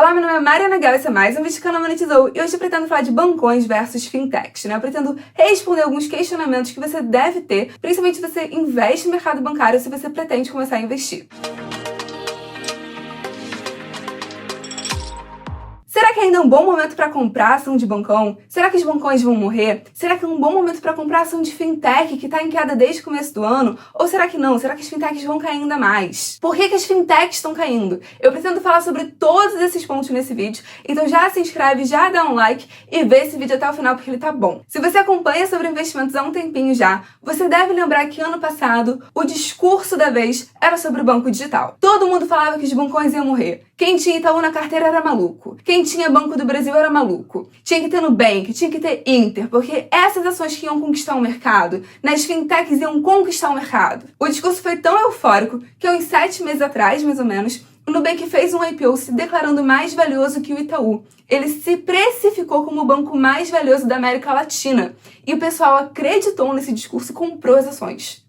Olá, meu nome é Mariana Gal, esse é mais um vídeo do canal Monetizou e hoje eu pretendo falar de bancões versus fintechs, né? Eu pretendo responder alguns questionamentos que você deve ter, principalmente se você investe no mercado bancário ou se você pretende começar a investir. Será que ainda é um bom momento para comprar ação de bancão? Será que os bancões vão morrer? Será que é um bom momento para comprar ação de fintech que está em queda desde o começo do ano? Ou será que não? Será que as fintechs vão cair ainda mais? Por que as fintechs estão caindo? Eu pretendo falar sobre todos esses pontos nesse vídeo, então já se inscreve, já dá um like e vê esse vídeo até o final porque ele tá bom. Se você acompanha sobre investimentos há um tempinho já, você deve lembrar que ano passado o discurso da vez era sobre o banco digital. Todo mundo falava que os bancões iam morrer. Quem tinha Itaú na carteira era maluco. Quem tinha Banco do Brasil era maluco. Tinha que ter Nubank, tinha que ter Inter, porque essas ações que iam conquistar o mercado, nas fintechs iam conquistar o mercado. O discurso foi tão eufórico que uns 7 meses atrás, mais ou menos, o Nubank fez um IPO se declarando mais valioso que o Itaú. Ele se precificou como o banco mais valioso da América Latina. E o pessoal acreditou nesse discurso e comprou as ações.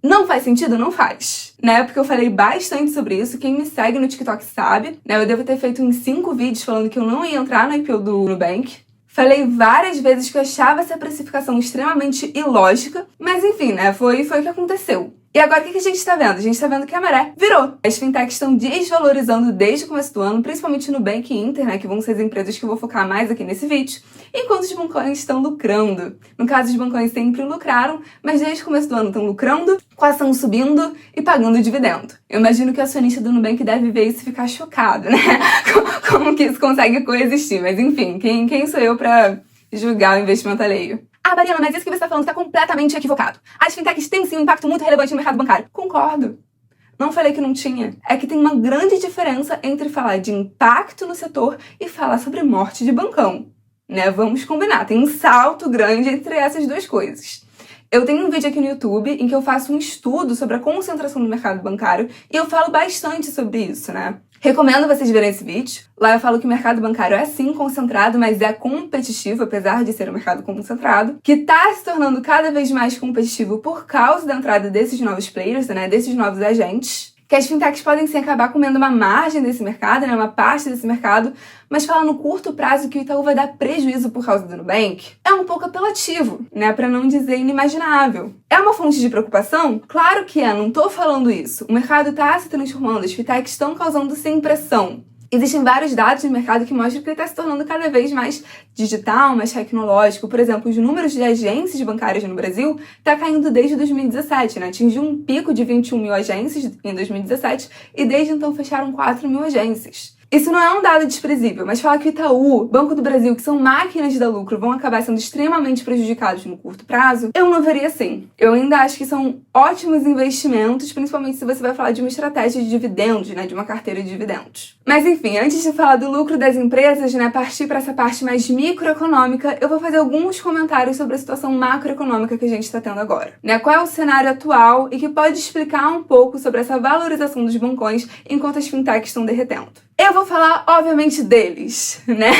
Não faz sentido? Não faz. Na época eu falei bastante sobre isso, quem me segue no TikTok sabe, né? Eu devo ter feito uns 5 vídeos falando que eu não ia entrar no IPO do Nubank. Falei várias vezes que eu achava essa precificação extremamente ilógica, mas enfim, né? Foi o que aconteceu. E agora o que a gente tá vendo? A gente tá vendo que a maré virou. As fintechs estão desvalorizando desde o começo do ano, principalmente Nubank e Inter, né? Que vão ser as empresas que eu vou focar mais aqui nesse vídeo. Enquanto os bancões estão lucrando. No caso, os bancões sempre lucraram, mas desde o começo do ano estão lucrando, com a ação subindo e pagando dividendo. Eu imagino que o acionista do Nubank deve ver isso e ficar chocado, né? Como que isso consegue coexistir. Mas enfim, quem sou eu pra julgar o investimento alheio? Ah, Mariana, mas isso que você está falando está completamente equivocado. As fintechs têm sim um impacto muito relevante no mercado bancário. Concordo. Não falei que não tinha. É que tem uma grande diferença entre falar de impacto no setor e falar sobre morte de bancão. Né? Vamos combinar. Tem um salto grande entre essas duas coisas. Eu tenho um vídeo aqui no YouTube em que eu faço um estudo sobre a concentração do mercado bancário e eu falo bastante sobre isso, né? Recomendo vocês verem esse vídeo. Lá eu falo que o mercado bancário é sim concentrado, mas é competitivo, apesar de ser um mercado concentrado, que está se tornando cada vez mais competitivo por causa da entrada desses novos players, né, desses novos agentes, que as fintechs podem sim acabar comendo uma margem desse mercado, né, uma parte desse mercado, mas falar no curto prazo que o Itaú vai dar prejuízo por causa do Nubank é um pouco apelativo, né, para não dizer inimaginável. É uma fonte de preocupação? Claro que é, não tô falando isso. O mercado tá se transformando, as fintechs estão causando sim pressão. Existem vários dados no mercado que mostram que ele está se tornando cada vez mais digital, mais tecnológico. Por exemplo, os números de agências bancárias no Brasil está caindo desde 2017, né? Atingiu um pico de 21 mil agências em 2017 e desde então fecharam 4 mil agências. Isso não é um dado desprezível, mas falar que o Itaú, Banco do Brasil, que são máquinas de dar lucro, vão acabar sendo extremamente prejudicados no curto prazo, eu não veria assim. Eu ainda acho que são ótimos investimentos, principalmente se você vai falar de uma estratégia de dividendos, né, de uma carteira de dividendos. Mas enfim, antes de falar do lucro das empresas, né, partir para essa parte mais microeconômica, eu vou fazer alguns comentários sobre a situação macroeconômica que a gente está tendo agora. Né, qual é o cenário atual e que pode explicar um pouco sobre essa valorização dos bancões enquanto as fintechs estão derretendo. Eu vou falar, obviamente, deles, né?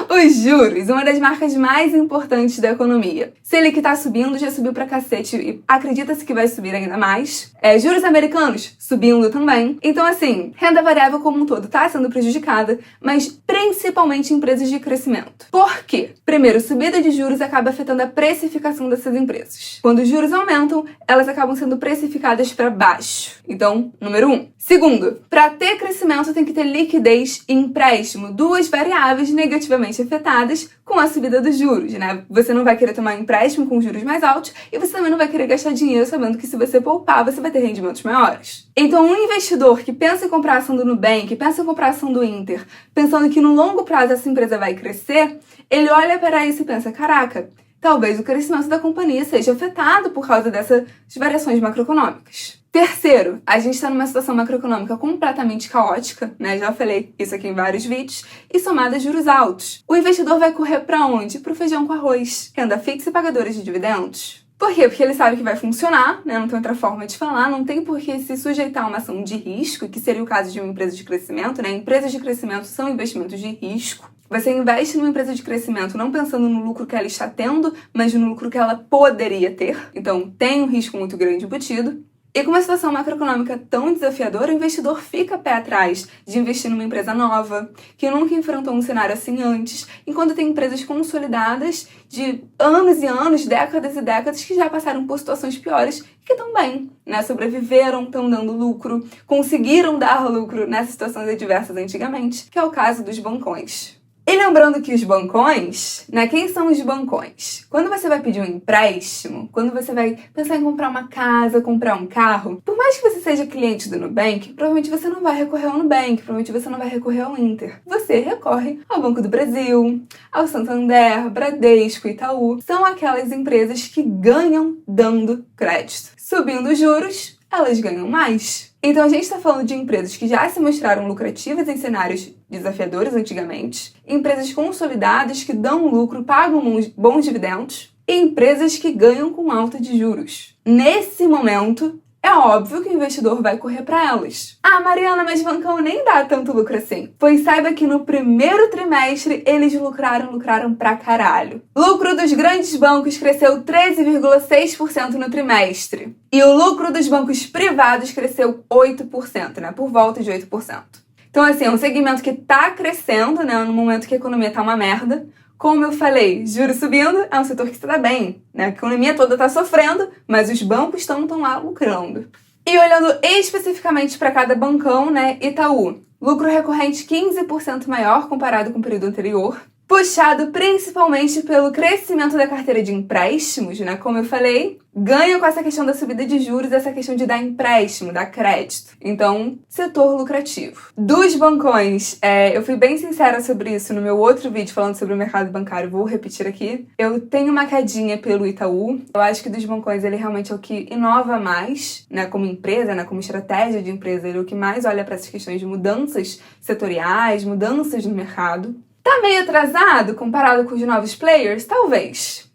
Os juros, uma das marcas mais importantes da economia. Selic tá subindo, já subiu pra cacete e acredita-se que vai subir ainda mais. Juros americanos subindo também. Então, assim, renda variável como um todo tá sendo prejudicada, mas principalmente empresas de crescimento. Por quê? Primeiro, subida de juros acaba afetando a precificação dessas empresas. Quando os juros aumentam, elas acabam sendo precificadas para baixo. Então, número 1. Segundo, para ter crescimento tem que ter liquidez e empréstimo, duas variáveis negativamente afetadas com a subida dos juros, né? Você não vai querer tomar empréstimo com juros mais altos e você também não vai querer gastar dinheiro sabendo que se você poupar, você vai ter rendimentos maiores. Então, um investidor que pensa em comprar ação do Nubank, pensa em comprar ação do Inter, pensando que no longo prazo essa empresa vai crescer, ele olha para isso e pensa, caraca, talvez o crescimento da companhia seja afetado por causa dessas variações macroeconômicas. Terceiro, a gente está numa situação macroeconômica completamente caótica, né? Já falei isso aqui em vários vídeos, e somada a juros altos. O investidor vai correr para onde? Para o feijão com arroz. Renda fixa e pagadores de dividendos. Por quê? Porque ele sabe que vai funcionar, né? Não tem outra forma de falar, não tem por que se sujeitar a uma ação de risco, que seria o caso de uma empresa de crescimento, né? Empresas de crescimento são investimentos de risco. Você investe numa empresa de crescimento não pensando no lucro que ela está tendo, mas no lucro que ela poderia ter. Então, tem um risco muito grande embutido. E com uma situação macroeconômica tão desafiadora, o investidor fica pé atrás de investir numa empresa nova, que nunca enfrentou um cenário assim antes, enquanto tem empresas consolidadas de anos e anos, décadas e décadas, que já passaram por situações piores e que estão bem, né? Sobreviveram, estão dando lucro, conseguiram dar lucro nessas situações adversas antigamente, que é o caso dos bancões. E lembrando que os bancões, né? Quem são os bancões? Quando você vai pedir um empréstimo, quando você vai pensar em comprar uma casa, comprar um carro, por mais que você seja cliente do Nubank, provavelmente você não vai recorrer ao Nubank, provavelmente você não vai recorrer ao Inter. Você recorre ao Banco do Brasil, ao Santander, Bradesco, Itaú. São aquelas empresas que ganham dando crédito. Subindo os juros, elas ganham mais. Então a gente está falando de empresas que já se mostraram lucrativas em cenários desafiadores antigamente, empresas consolidadas que dão lucro, pagam bons dividendos, e empresas que ganham com alta de juros. Nesse momento, é óbvio que o investidor vai correr para elas. Ah, Mariana, mas bancão nem dá tanto lucro assim. Pois saiba que no primeiro trimestre eles lucraram pra caralho. Lucro dos grandes bancos cresceu 13,6% no trimestre. E o lucro dos bancos privados cresceu 8%, né? Por volta de 8%. Então, assim, é um segmento que tá crescendo, né? No momento que a economia tá uma merda. Como eu falei, juros subindo é um setor que está bem, né? A economia toda está sofrendo, mas os bancos estão lá lucrando. E olhando especificamente para cada bancão, né? Itaú, lucro recorrente 15% maior comparado com o período anterior, puxado principalmente pelo crescimento da carteira de empréstimos, né? Como eu falei, ganha com essa questão da subida de juros, essa questão de dar empréstimo, dar crédito. Então, setor lucrativo. Dos bancões, eu fui bem sincera sobre isso no meu outro vídeo falando sobre o mercado bancário, vou repetir aqui. Eu tenho uma quedinha pelo Itaú. Eu acho que dos bancões ele realmente é o que inova mais, né? Como empresa, né? Como estratégia de empresa, ele é o que mais olha para essas questões de mudanças setoriais, mudanças no mercado. Tá meio atrasado comparado com os novos players? Talvez.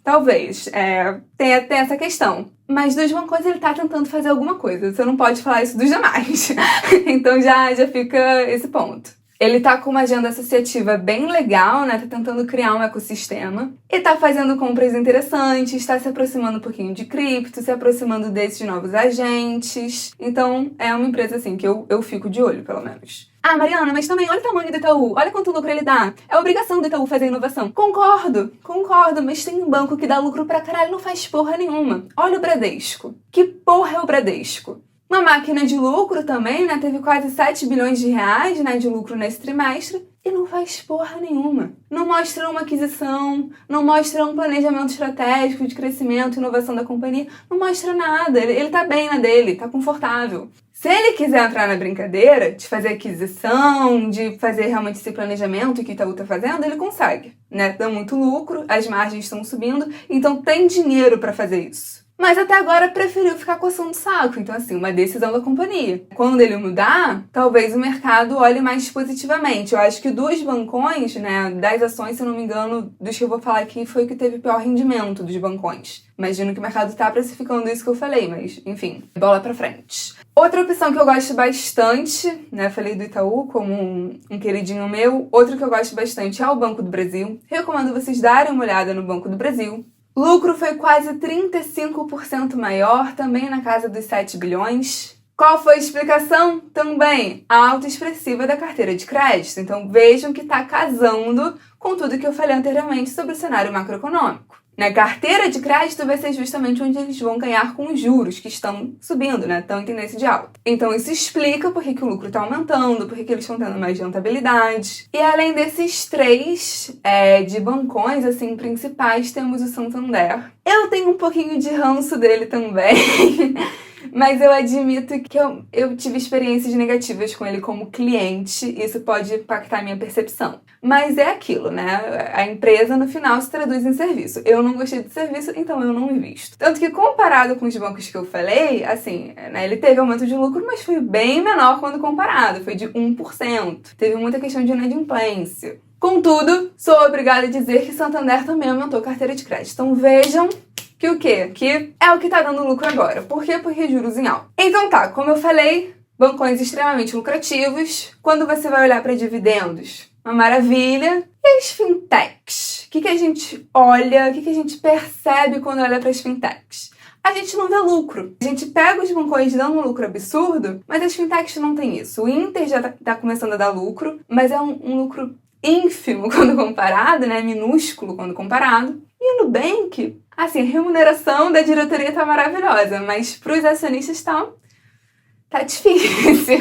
Tem essa questão. Mas dos bancões ele tá tentando fazer alguma coisa. Você não pode falar isso dos demais. Então já fica esse ponto. Ele tá com uma agenda associativa bem legal, né? Tá tentando criar um ecossistema. E tá fazendo compras interessantes, tá se aproximando um pouquinho de cripto, se aproximando desses novos agentes. Então, é uma empresa, assim, que eu fico de olho, pelo menos. Ah, Mariana, mas também olha o tamanho do Itaú, olha quanto lucro ele dá. É obrigação do Itaú fazer inovação. Concordo, mas tem um banco que dá lucro pra caralho e não faz porra nenhuma. Olha o Bradesco. Que porra é o Bradesco? Uma máquina de lucro também, né? Teve quase 7 bilhões de reais, né, de lucro nesse trimestre e não faz porra nenhuma. Não mostra uma aquisição, não mostra um planejamento estratégico de crescimento e inovação da companhia, não mostra nada. Ele tá bem na dele, tá confortável. Se ele quiser entrar na brincadeira de fazer aquisição, de fazer realmente esse planejamento que o Itaú tá fazendo, ele consegue, né? Dá muito lucro, as margens estão subindo, então tem dinheiro para fazer isso. Mas até agora preferiu ficar coçando o saco. Então, assim, uma decisão da companhia. Quando ele mudar, talvez o mercado olhe mais positivamente. Eu acho que dos bancões, né, das ações, se eu não me engano, dos que eu vou falar aqui, foi o que teve pior rendimento dos bancões. Imagino que o mercado tá precificando isso que eu falei, mas, enfim, bola pra frente. Outra opção que eu gosto bastante, né, falei do Itaú como um queridinho meu. Outro que eu gosto bastante é o Banco do Brasil. Recomendo vocês darem uma olhada no Banco do Brasil. Lucro foi quase 35% maior, também na casa dos 7 bilhões. Qual foi a explicação? Também a alta expressiva da carteira de crédito. Então vejam que está casando com tudo que eu falei anteriormente sobre o cenário macroeconômico. Na carteira de crédito vai ser justamente onde eles vão ganhar com os juros que estão subindo, né? Estão em tendência de alta. Então isso explica por que o lucro está aumentando, por que eles estão tendo mais rentabilidade. E além desses três de bancões assim principais, temos o Santander. Eu tenho um pouquinho de ranço dele também. Mas eu admito que eu tive experiências negativas com ele como cliente, isso pode impactar a minha percepção. Mas é aquilo, né? A empresa, no final, se traduz em serviço. Eu não gostei do serviço, então eu não invisto. Tanto que, comparado com os bancos que eu falei, assim, né, ele teve aumento de lucro, mas foi bem menor quando comparado, foi de 1%. Teve muita questão de inadimplência. Contudo, sou obrigada a dizer que Santander também aumentou a carteira de crédito. Então vejam que o quê? Que é o que tá dando lucro agora. Por quê? Porque juros em alta. Então tá, como eu falei, bancões extremamente lucrativos. Quando você vai olhar para dividendos, uma maravilha. E as fintechs? O que a gente olha, o que a gente percebe quando olha para as fintechs? a gente não vê lucro. A gente pega os bancões dando um lucro absurdo, mas as fintechs não têm isso. O Inter já tá começando a dar lucro, mas é um lucro ínfimo quando comparado, né? Minúsculo quando comparado. E o Nubank, assim, a remuneração da diretoria tá maravilhosa, mas pros acionistas tá difícil,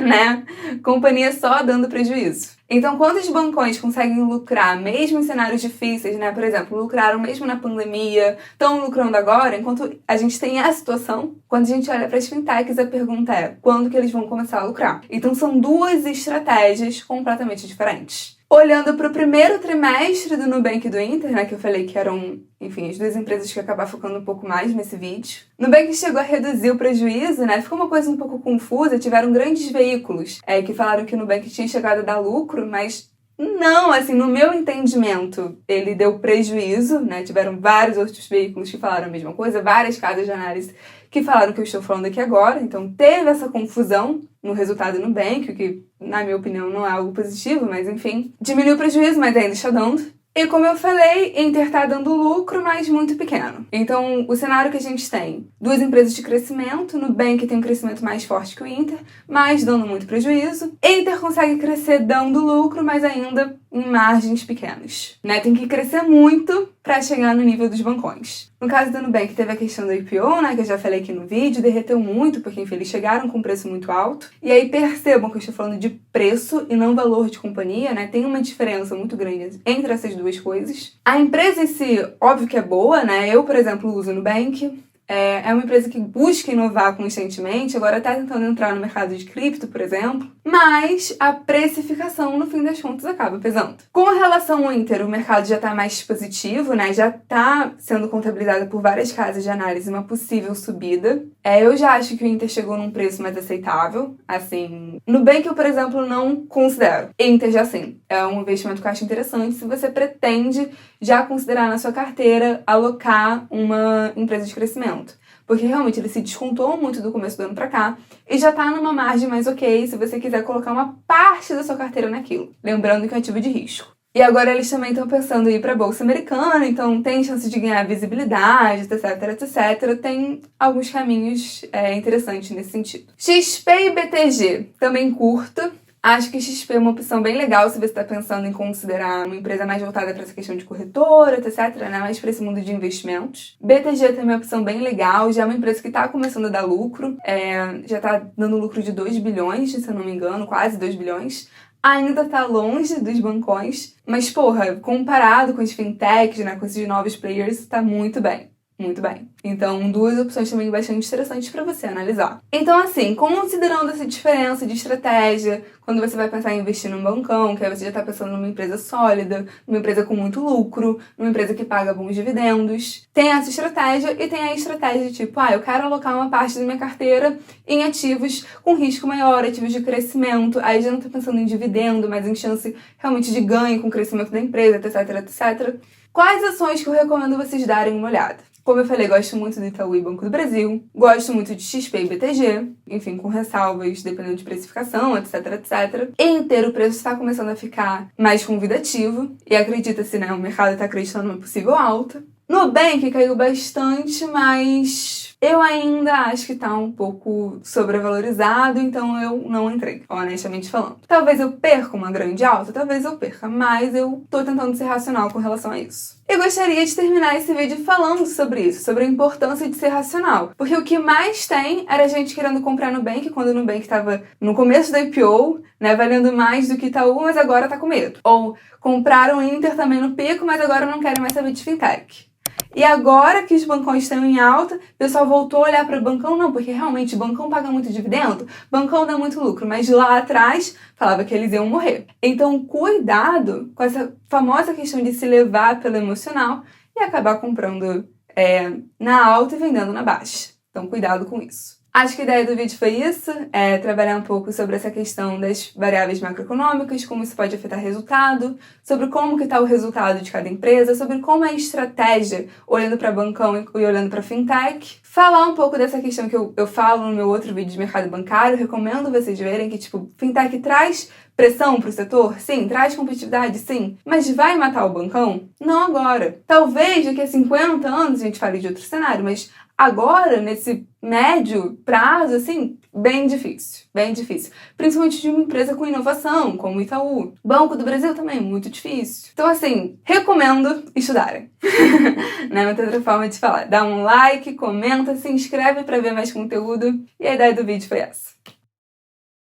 né? Companhia só dando prejuízo. Então, quando os bancões conseguem lucrar, mesmo em cenários difíceis, né? Por exemplo, lucraram mesmo na pandemia, estão lucrando agora, enquanto a gente tem a situação, quando a gente olha para as fintechs, a pergunta é, quando que eles vão começar a lucrar? Então, são duas estratégias completamente diferentes. Olhando para o primeiro trimestre do Nubank e do Inter, né, que eu falei que eram, enfim, as duas empresas que eu ia acabar focando um pouco mais nesse vídeo. Nubank chegou a reduzir o prejuízo, né, ficou uma coisa um pouco confusa, tiveram grandes veículos que falaram que o Nubank tinha chegado a dar lucro, mas não, assim, no meu entendimento, ele deu prejuízo, né, tiveram vários outros veículos que falaram a mesma coisa, várias casas de análise que falaram o que eu estou falando aqui agora, então teve essa confusão no resultado do Nubank, o que, na minha opinião, não é algo positivo, mas enfim, diminuiu o prejuízo, mas ainda está dando. E como eu falei, Inter tá dando lucro, mas muito pequeno. Então, o cenário que a gente tem, duas empresas de crescimento, Nubank tem um crescimento mais forte que o Inter, mas dando muito prejuízo. Inter consegue crescer dando lucro, mas ainda em margens pequenas, né? Tem que crescer muito para chegar no nível dos bancões. No caso do Nubank, teve a questão do IPO, né, que eu já falei aqui no vídeo, derreteu muito, porque enfim, eles chegaram com um preço muito alto. E aí percebam que eu estou falando de preço e não valor de companhia, né? Tem uma diferença muito grande entre essas duas coisas. A empresa em si, óbvio que é boa, né? Eu, por exemplo, uso o Nubank. É uma empresa que busca inovar constantemente, agora está tentando entrar no mercado de cripto, por exemplo, mas a precificação, no fim das contas, acaba pesando. Com relação ao Inter, o mercado já está mais positivo, né? Já está sendo contabilizado por várias casas de análise uma possível subida. Eu já acho que o Inter chegou num preço mais aceitável, assim. Nubank eu, por exemplo, não considero. Inter já sim. É um investimento que eu acho interessante se você pretende já considerar na sua carteira alocar uma empresa de crescimento. Porque realmente ele se descontou muito do começo do ano pra cá e já tá numa margem mais ok se você quiser colocar uma parte da sua carteira naquilo. Lembrando que é um ativo de risco. E agora eles também estão pensando em ir pra Bolsa Americana, então tem chance de ganhar visibilidade, etc, etc. Tem alguns caminhos interessantes nesse sentido. XP e BTG, também curto. Acho que XP é uma opção bem legal se você está pensando em considerar uma empresa mais voltada para essa questão de corretora, etc, né? Mais para esse mundo de investimentos. BTG também é uma opção bem legal, já é uma empresa que está começando a dar lucro, já está dando lucro de 2 bilhões, se eu não me engano, quase 2 bilhões. Ainda tá longe dos bancões, mas, porra, comparado com as fintechs, né, com esses novos players, tá muito bem. Muito bem. Então, duas opções também bastante interessantes para você analisar. Então, assim, considerando essa diferença de estratégia, quando você vai pensar em investir num bancão, que aí você já está pensando numa empresa sólida, numa empresa com muito lucro, numa empresa que paga bons dividendos, tem essa estratégia e tem a estratégia tipo, eu quero alocar uma parte da minha carteira em ativos com risco maior, ativos de crescimento, aí já não está pensando em dividendo, mas em chance realmente de ganho com o crescimento da empresa, etc, etc. Quais ações que eu recomendo vocês darem uma olhada? Como eu falei, gosto muito do Itaú e Banco do Brasil, gosto muito de XP e BTG, enfim, com ressalvas, dependendo de precificação, etc, etc. Em inteiro, o preço está começando a ficar mais convidativo, e acredita-se, né, o mercado está acreditando numa possível alta. Nubank caiu bastante, mas eu ainda acho que tá um pouco sobrevalorizado, então eu não entrei, honestamente falando. Talvez eu perca uma grande alta, talvez eu perca, mas eu tô tentando ser racional com relação a isso. Eu gostaria de terminar esse vídeo falando sobre isso, sobre a importância de ser racional. Porque o que mais tem era gente querendo comprar Nubank quando o Nubank estava no começo da IPO, né, valendo mais do que Itaú, mas agora tá com medo. Ou compraram Inter também no pico, mas agora não querem mais saber de fintech. E agora que os bancões estão em alta, o pessoal voltou a olhar para o bancão, não, porque realmente o bancão paga muito dividendo, bancão dá muito lucro, mas lá atrás falava que eles iam morrer. Então, cuidado com essa famosa questão de se levar pelo emocional e acabar comprando na alta e vendendo na baixa. Então, cuidado com isso. Acho que a ideia do vídeo foi isso, trabalhar um pouco sobre essa questão das variáveis macroeconômicas, como isso pode afetar resultado, sobre como que está o resultado de cada empresa, sobre como é a estratégia olhando para bancão e olhando para fintech. Falar um pouco dessa questão que eu falo no meu outro vídeo de mercado bancário, recomendo vocês verem que, tipo, fintech traz pressão para o setor? Sim. Traz competitividade? Sim. Mas vai matar o bancão? Não agora. Talvez daqui a 50 anos a gente fale de outro cenário, mas Agora, nesse médio prazo, assim, bem difícil, bem difícil. Principalmente de uma empresa com inovação, como o Itaú. Banco do Brasil também, muito difícil. Então, assim, recomendo estudarem. Não é outra forma de falar. Dá um like, comenta, se inscreve para ver mais conteúdo. E a ideia do vídeo foi essa.